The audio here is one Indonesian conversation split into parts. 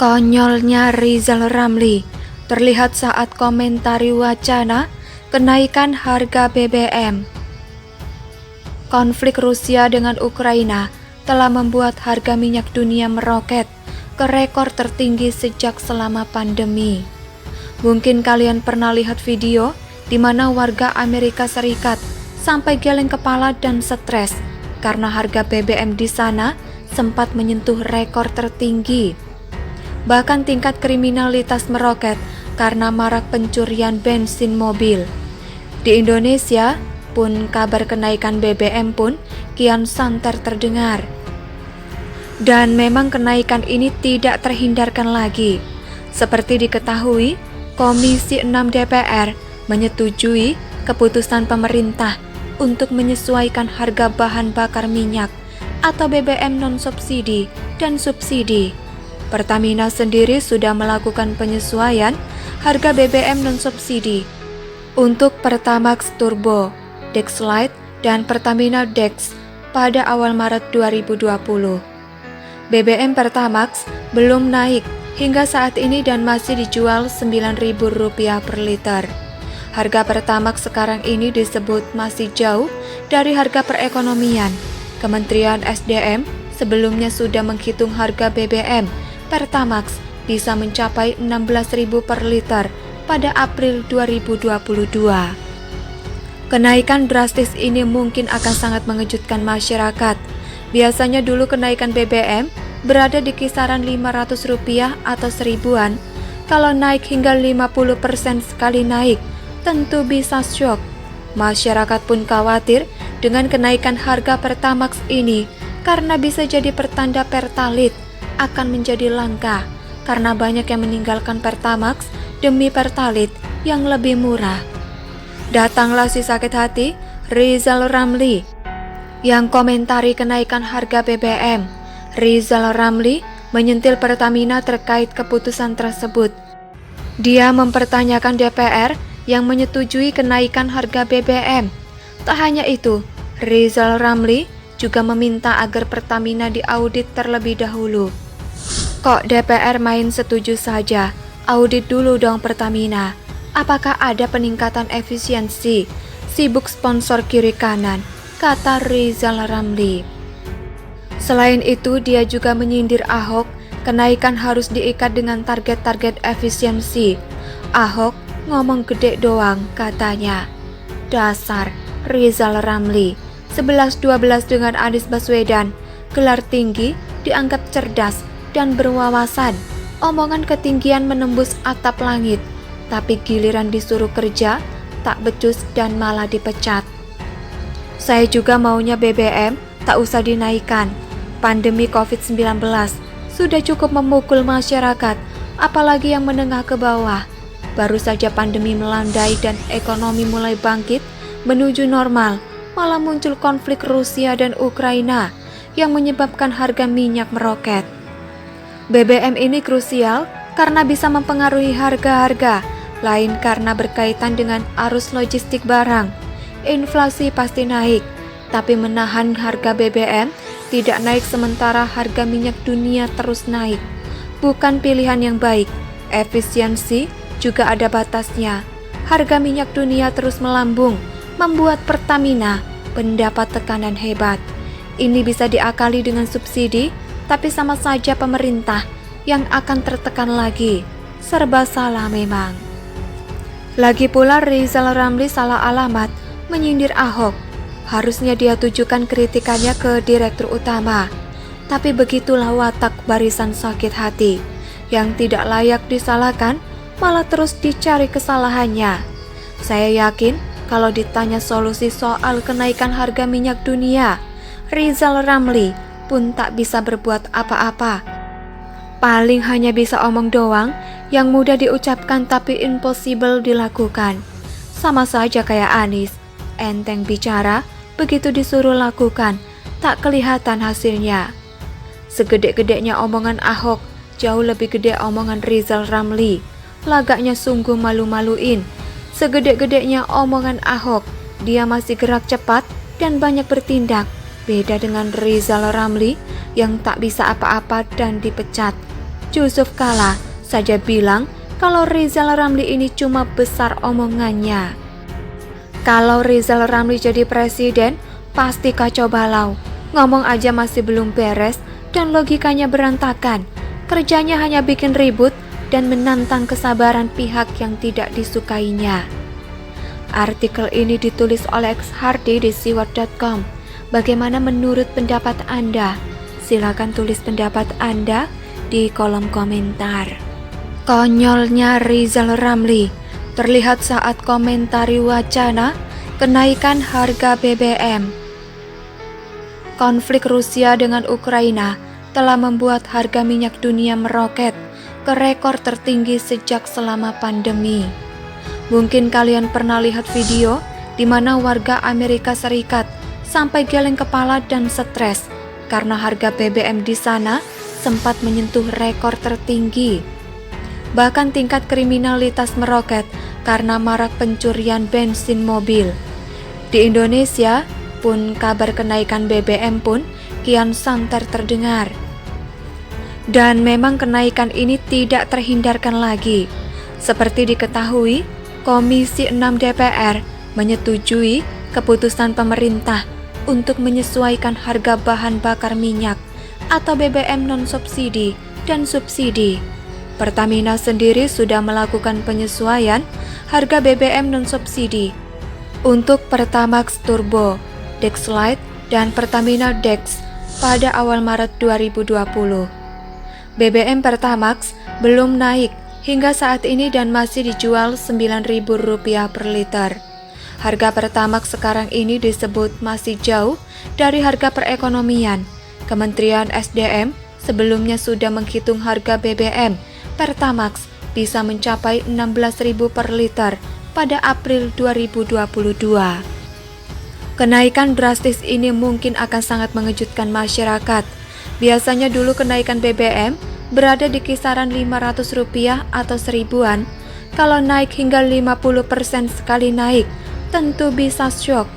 Konyolnya Rizal Ramli terlihat saat komentari wacana kenaikan harga BBM. Konflik Rusia dengan Ukraina telah membuat harga minyak dunia meroket ke rekor tertinggi sejak selama pandemi. Mungkin kalian pernah lihat video di mana warga Amerika Serikat sampai geleng kepala dan stres karena harga BBM di sana sempat menyentuh rekor tertinggi. Bahkan tingkat kriminalitas meroket karena marak pencurian bensin mobil. Di Indonesia pun kabar kenaikan BBM pun kian santer terdengar. Dan memang kenaikan ini tidak terhindarkan lagi. Seperti diketahui, Komisi 6 DPR menyetujui keputusan pemerintah untuk menyesuaikan harga bahan bakar minyak atau BBM non-subsidi dan subsidi. Pertamina sendiri sudah melakukan penyesuaian harga BBM non-subsidi untuk Pertamax Turbo, Dex Lite, dan Pertamina Dex pada awal Maret 2020. BBM Pertamax belum naik hingga saat ini dan masih dijual Rp9.000 per liter. Harga Pertamax sekarang ini disebut masih jauh dari harga perekonomian. Kementerian SDM sebelumnya sudah menghitung harga BBM Pertamax bisa mencapai Rp16.000 per liter pada April 2022. Kenaikan drastis ini mungkin akan sangat mengejutkan masyarakat. Biasanya dulu kenaikan BBM berada di kisaran Rp500 atau seribuan. Kalau naik hingga 50% sekali naik, tentu bisa syok. Masyarakat pun khawatir dengan kenaikan harga Pertamax ini karena bisa jadi pertanda Pertalite akan menjadi langka karena banyak yang meninggalkan Pertamax demi Pertalite yang lebih murah. Datanglah si sakit hati Rizal Ramli yang komentari kenaikan harga BBM. Rizal Ramli menyentil Pertamina terkait keputusan tersebut. Dia mempertanyakan DPR yang menyetujui kenaikan harga BBM. Tak hanya itu, Rizal Ramli juga meminta agar Pertamina diaudit terlebih dahulu. Kok DPR main setuju saja? Audit dulu dong Pertamina. Apakah ada peningkatan efisiensi? Sibuk sponsor kiri kanan, kata Rizal Ramli. Selain itu, dia juga menyindir Ahok, kenaikan harus diikat dengan target-target efisiensi. Ahok ngomong gede doang, katanya. Dasar Rizal Ramli. 11-12 dengan Anies Baswedan, gelar tinggi dianggap cerdas dan berwawasan. Omongan ketinggian menembus atap langit, tapi giliran disuruh kerja tak becus dan malah dipecat. Saya juga maunya BBM tak usah dinaikkan. Pandemi COVID-19 sudah cukup memukul masyarakat, apalagi yang menengah ke bawah. Baru saja pandemi melandai dan ekonomi mulai bangkit menuju normal, malah muncul konflik Rusia dan Ukraina yang menyebabkan harga minyak meroket. BBM ini krusial karena bisa mempengaruhi harga-harga lain karena berkaitan dengan arus logistik barang. Inflasi pasti naik, tapi menahan harga BBM tidak naik sementara harga minyak dunia terus naik. Bukan pilihan yang baik. Efisiensi juga ada batasnya. Harga minyak dunia terus melambung, membuat Pertamina mendapat tekanan hebat. Ini bisa diakali dengan subsidi, tapi sama saja pemerintah yang akan tertekan lagi. Serba salah memang. Lagi pula Rizal Ramli salah alamat menyindir Ahok. Harusnya dia tujukan kritikannya ke Direktur Utama. Tapi begitulah watak barisan sakit hati. Yang tidak layak disalahkan malah terus dicari kesalahannya. Saya yakin kalau ditanya solusi soal kenaikan harga minyak dunia, Rizal Ramli pun tak bisa berbuat apa-apa. Paling hanya bisa omong doang yang mudah diucapkan tapi impossible dilakukan. Sama saja kayak Anies, enteng bicara, begitu disuruh lakukan, tak kelihatan hasilnya. Segede-gedenya omongan Ahok, jauh lebih gede omongan Rizal Ramli. Lagaknya sungguh malu-maluin. Segede-gedenya omongan Ahok, dia masih gerak cepat dan banyak bertindak. Beda dengan Rizal Ramli yang tak bisa apa-apa dan dipecat. Yusuf Kala saja bilang kalau Rizal Ramli ini cuma besar omongannya. Kalau Rizal Ramli jadi presiden, pasti kacau balau. Ngomong aja masih belum beres dan logikanya berantakan. Kerjanya hanya bikin ribut dan menantang kesabaran pihak yang tidak disukainya. Artikel ini ditulis oleh X Hardy di siwat.com. Bagaimana menurut pendapat Anda? Silakan tulis pendapat Anda di kolom komentar. Konyolnya Rizal Ramli terlihat saat komentari wacana kenaikan harga BBM. Konflik Rusia dengan Ukraina telah membuat harga minyak dunia meroket ke rekor tertinggi sejak selama pandemi. Mungkin kalian pernah lihat video di mana warga Amerika Serikat sampai geleng kepala dan stres karena harga BBM di sana sempat menyentuh rekor tertinggi. Bahkan tingkat kriminalitas meroket karena marak pencurian bensin mobil. Di Indonesia pun kabar kenaikan BBM pun kian santer terdengar. Dan memang kenaikan ini tidak terhindarkan lagi. Seperti diketahui, Komisi 6 DPR menyetujui keputusan pemerintah untuk menyesuaikan harga bahan bakar minyak atau BBM non-subsidi dan subsidi. Pertamina sendiri sudah melakukan penyesuaian harga BBM non-subsidi untuk Pertamax Turbo, Dexlite, dan Pertamina Dex pada awal Maret 2020. BBM Pertamax belum naik hingga saat ini dan masih dijual Rp9.000 per liter. Harga Pertamax sekarang ini disebut masih jauh dari harga perekonomian. Kementerian SDM sebelumnya sudah menghitung harga BBM Pertamax bisa mencapai Rp16.000 per liter pada April 2022. Kenaikan drastis ini mungkin akan sangat mengejutkan masyarakat. Biasanya dulu kenaikan BBM berada di kisaran Rp500 atau seribuan. Kalau naik hingga 50% sekali naik, tentu bisa syok.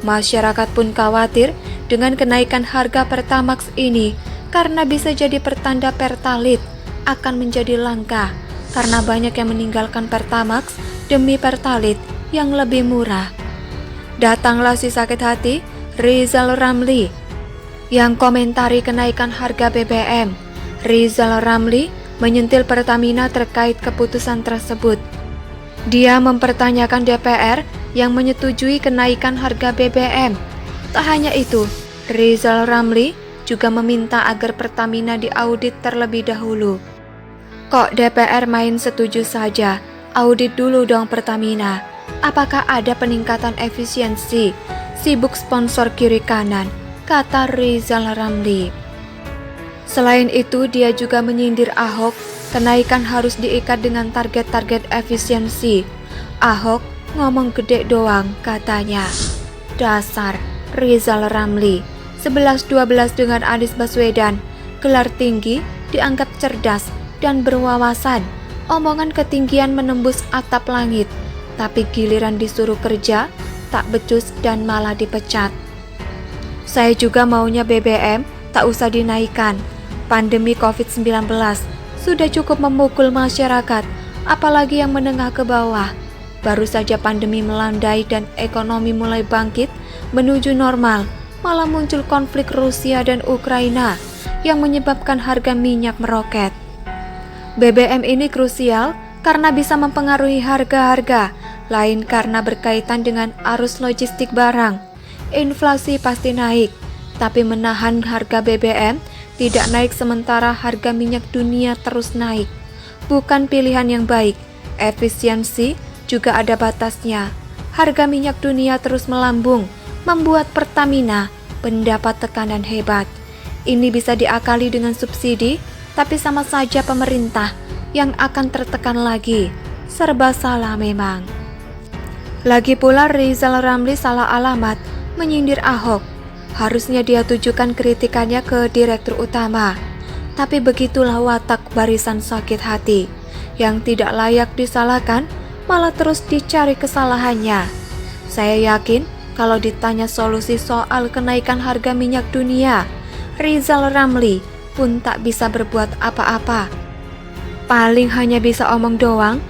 Masyarakat pun khawatir dengan kenaikan harga Pertamax ini karena bisa jadi pertanda Pertalite akan menjadi langka karena banyak yang meninggalkan Pertamax demi Pertalite yang lebih murah. Datanglah si sakit hati Rizal Ramli yang komentari kenaikan harga BBM. Rizal Ramli menyentil Pertamina terkait keputusan tersebut. Dia mempertanyakan DPR yang menyetujui kenaikan harga BBM. Tak hanya itu, Rizal Ramli juga meminta agar Pertamina diaudit terlebih dahulu. Kok DPR main setuju saja? Audit dulu dong Pertamina. Apakah ada peningkatan efisiensi? Sibuk sponsor kiri kanan, kata Rizal Ramli. Selain itu, dia juga menyindir Ahok, kenaikan harus diikat dengan target-target efisiensi. Ahok ngomong gede doang, katanya. Dasar Rizal Ramli. 11-12 dengan Anies Baswedan, gelar tinggi, dianggap cerdas dan berwawasan. Omongan ketinggian menembus atap langit, tapi giliran disuruh kerja, tak becus dan malah dipecat. Saya juga maunya BBM tak usah dinaikkan. Pandemi COVID-19 sudah cukup memukul masyarakat, apalagi yang menengah ke bawah. Baru saja pandemi melandai dan ekonomi mulai bangkit menuju normal, malah muncul konflik Rusia dan Ukraina yang menyebabkan harga minyak meroket. BBM ini krusial karena bisa mempengaruhi harga-harga, lain karena berkaitan dengan arus logistik barang. Inflasi pasti naik, tapi menahan harga BBM tidak naik sementara harga minyak dunia terus naik. Bukan pilihan yang baik. Efisiensi juga ada batasnya. Harga minyak dunia terus melambung, membuat Pertamina mendapat tekanan hebat. Ini bisa diakali dengan subsidi, tapi sama saja pemerintah yang akan tertekan lagi. Serba salah memang. Lagi pula Rizal Ramli salah alamat menyindir Ahok. Harusnya dia tujukan kritikannya ke direktur utama. Tapi begitulah watak barisan sakit hati, yang tidak layak disalahkan malah terus dicari kesalahannya. Saya yakin kalau ditanya solusi soal kenaikan harga minyak dunia, Rizal Ramli pun tak bisa berbuat apa-apa. Paling hanya bisa omong doang,